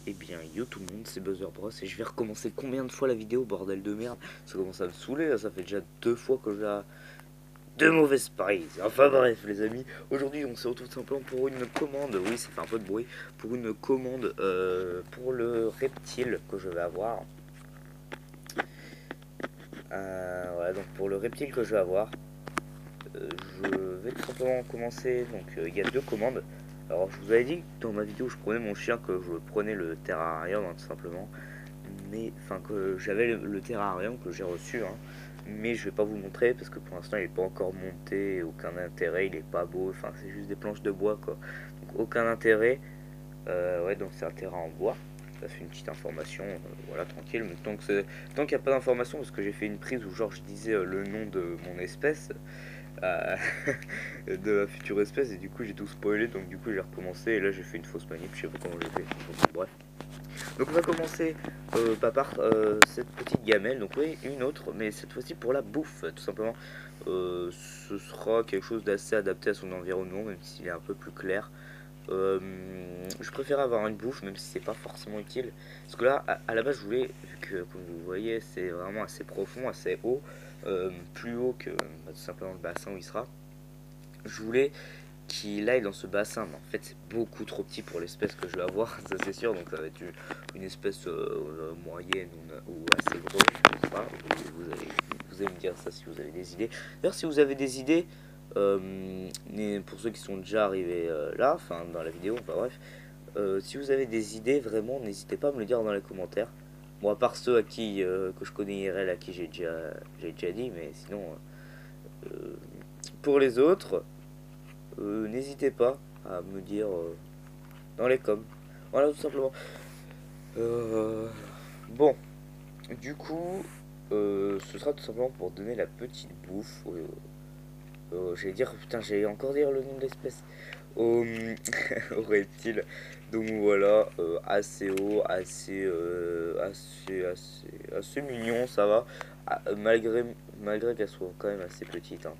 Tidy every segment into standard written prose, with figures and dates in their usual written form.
Eh bien, yo tout le monde, c'est Buzzer Bros et je vais recommencer combien de fois la vidéo, bordel de merde. Ça commence à me saouler, là, ça fait déjà 2 fois que j'ai deux mauvaises prises. Enfin bref, les amis, aujourd'hui on se retrouve tout simplement pour une commande. Oui, ça fait un peu de bruit. Pour une commande pour le reptile que je vais avoir. Voilà, donc pour le reptile que je vais avoir, je vais tout simplement commencer. Donc il y a deux commandes. Alors je vous avais dit que dans ma vidéo je prenais mon chien, que je prenais le terrarium tout simplement. Mais enfin que j'avais le terrarium que j'ai reçu, hein, mais je vais pas vous montrer parce que pour l'instant il est pas encore monté, aucun intérêt, il est pas beau, enfin c'est juste des planches de bois quoi, donc aucun intérêt. Ouais, donc c'est un terrain en bois, ça fait une petite information, voilà, tranquille. Mais tant qu'il n'y a pas d'information, parce que j'ai fait une prise où genre je disais le nom de mon espèce, euh, de la future espèce, et du coup j'ai tout spoilé, donc du coup j'ai recommencé et là j'ai fait une fausse manip, je sais pas comment j'ai fait, donc, bref. Donc on va commencer par cette petite gamelle, donc oui, une autre, mais cette fois-ci pour la bouffe, tout simplement. Ce sera quelque chose d'assez adapté à son environnement, même s'il est un peu plus clair. Je préfère avoir une bouffe, même si c'est pas forcément utile. Parce que là, à la base, je voulais, vu que comme vous voyez, c'est vraiment assez profond, assez haut, plus haut que tout simplement le bassin où il sera. Je voulais qu'il aille dans ce bassin, mais en fait c'est beaucoup trop petit pour l'espèce que je vais avoir, ça c'est sûr, donc ça va être une espèce moyenne ou assez grosse, je sais pas, vous allez me dire ça si vous avez des idées. D'ailleurs si vous avez des idées, pour ceux qui sont déjà arrivés là, enfin dans la vidéo, enfin bref, si vous avez des idées, vraiment n'hésitez pas à me le dire dans les commentaires. Bon, à part ceux à qui que je connais IRL, à qui j'ai déjà dit, mais sinon euh, pour les autres, n'hésitez pas à me dire dans les coms. Voilà, tout simplement. Euh, bon, du coup, ce sera tout simplement pour donner la petite bouffe. J'allais dire, putain, j'allais encore dire le nom de l'espèce. Au, au reptile. Donc voilà, assez haut, assez mignon, ça va. Malgré qu'elle soit quand même assez petite, hein.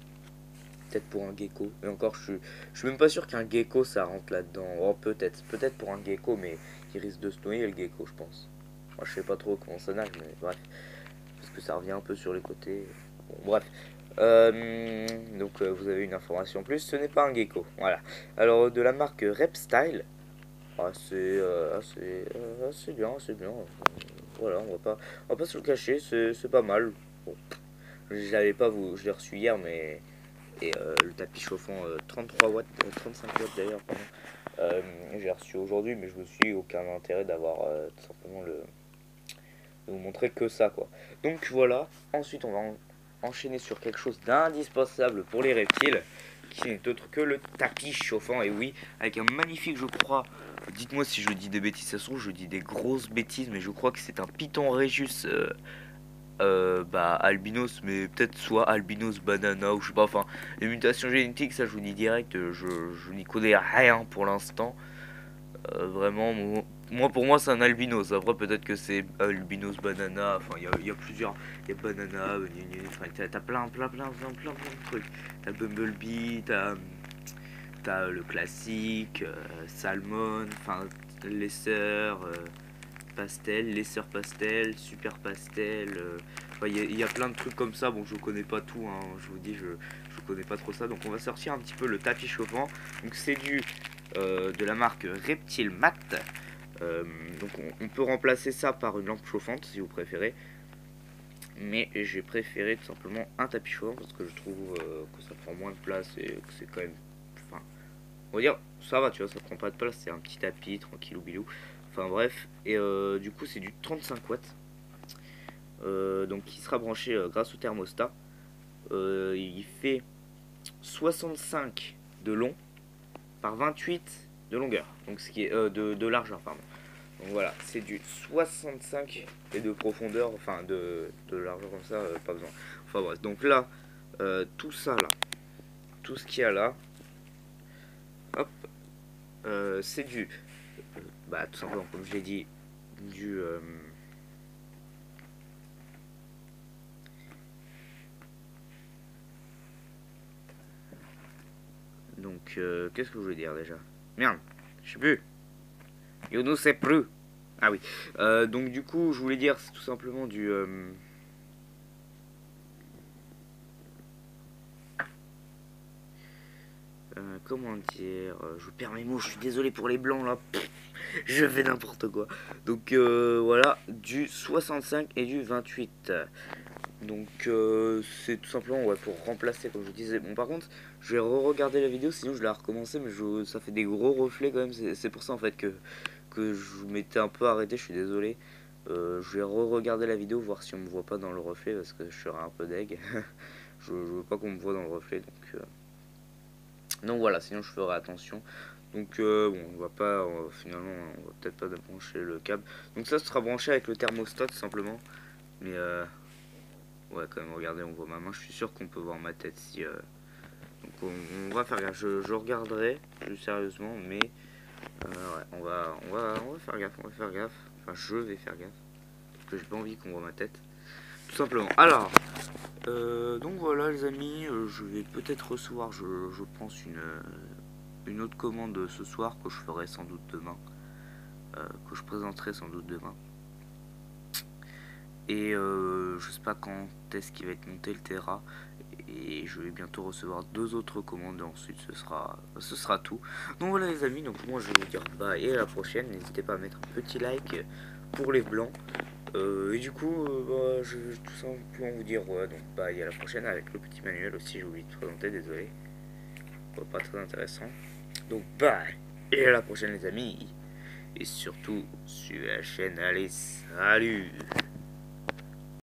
Peut-être pour un gecko. Et encore, je suis même pas sûr qu'un gecko ça rentre là-dedans. Oh, peut-être pour un gecko, mais il risque de se noyer le gecko, je pense. Moi, je sais pas trop comment ça nage, mais bref. Parce que ça revient un peu sur les côtés. Bon, bref. Donc, vous avez une information en plus. Ce n'est pas un gecko. Voilà. Alors, de la marque Repstyle. Assez bien, assez bien. Voilà, on va pas se le cacher, c'est pas mal. Bon, je l'ai reçu hier, mais et le tapis chauffant 33 watts, 35 watts d'ailleurs, pardon. J'ai reçu aujourd'hui, mais je me suis dit aucun intérêt d'avoir tout simplement de vous montrer que ça quoi. Donc voilà, ensuite on va enchaîner sur quelque chose d'indispensable pour les reptiles, qui n'est autre que le tapis chauffant. Et oui, avec un magnifique, je crois, dites-moi si je dis des bêtises, ça se trouve je dis des grosses bêtises, mais je crois que c'est un Python Regius albinos, mais peut-être soit albinos banana ou je sais pas, enfin les mutations génétiques, ça je vous dis direct, je n'y connais rien pour l'instant. Vraiment, pour moi c'est un albinos. Après peut-être que c'est albinos banana, enfin il y a plusieurs, il y a banana, enfin t'as plein de trucs. T'as Bumblebee, t'as le classique, salmon, enfin les sœurs. Les sœurs pastel, super pastel. Enfin, il y a plein de trucs comme ça. Bon, je connais pas tout, hein, je vous dis, je connais pas trop ça. Donc, on va sortir un petit peu le tapis chauffant. Donc, c'est de la marque Reptile Mat. Euh, donc, on peut remplacer ça par une lampe chauffante si vous préférez. Mais j'ai préféré tout simplement un tapis chauffant parce que je trouve que ça prend moins de place et que c'est quand même. Enfin, on va dire, ça va, tu vois, ça prend pas de place. C'est un petit tapis, tranquillou bilou. Enfin bref, et du coup c'est du 35 watts, donc qui sera branché grâce au thermostat. Il fait 65 de long par 28 de longueur, donc ce qui est de largeur, pardon. Donc voilà, c'est du 65 et de profondeur, enfin de largeur comme ça, pas besoin. Enfin bref, donc là, tout ça là, tout ce qu'il y a là, hop, c'est tout simplement comme je l'ai dit, du donc, qu'est-ce que je voulais dire déjà? Merde, je sais plus. You ne sais plus. Ah oui. Donc du coup, je voulais dire, c'est tout simplement du... comment dire, je perds mes mots, je suis désolé pour les blancs là. Je fais n'importe quoi. Donc voilà, du 65 et du 28. Donc c'est tout simplement ouais, pour remplacer, comme je vous disais. Bon, par contre, je vais re-regarder la vidéo, sinon je vais la recommencer, mais ça fait des gros reflets quand même. C'est pour ça en fait que je m'étais un peu arrêté, je suis désolé. Je vais re-regarder la vidéo, voir si on me voit pas dans le reflet, parce que je serai un peu deg. Je veux pas qu'on me voit dans le reflet, donc voilà, sinon je ferai attention. Donc bon, on va pas, finalement, on va peut-être pas brancher le câble. Donc ça sera branché avec le thermostat tout simplement. Mais ouais, quand même, regardez, on voit ma main. Je suis sûr qu'on peut voir ma tête si. Donc on va faire gaffe. Je regarderai plus sérieusement, mais ouais, on va faire gaffe. On va faire gaffe. Enfin, je vais faire gaffe parce que j'ai pas envie qu'on voit ma tête. Tout simplement. Alors, donc voilà les amis, je vais peut-être recevoir, je pense une autre commande ce soir que je ferai sans doute demain, que je présenterai sans doute demain. Et je sais pas quand est-ce qu'il va être monté le Terra. Et je vais bientôt recevoir deux autres commandes. Et ensuite ce sera tout. Donc voilà les amis. Donc moi je vais vous dire bye et à la prochaine. N'hésitez pas à mettre un petit like pour les blancs. Et du coup bah, je vais tout simplement vous dire ouais, donc bye et à la prochaine avec le petit manuel aussi. J'ai oublié de présenter, désolé. Pas très intéressant. Donc bye et à la prochaine les amis. Et surtout suivez la chaîne. Allez, salut.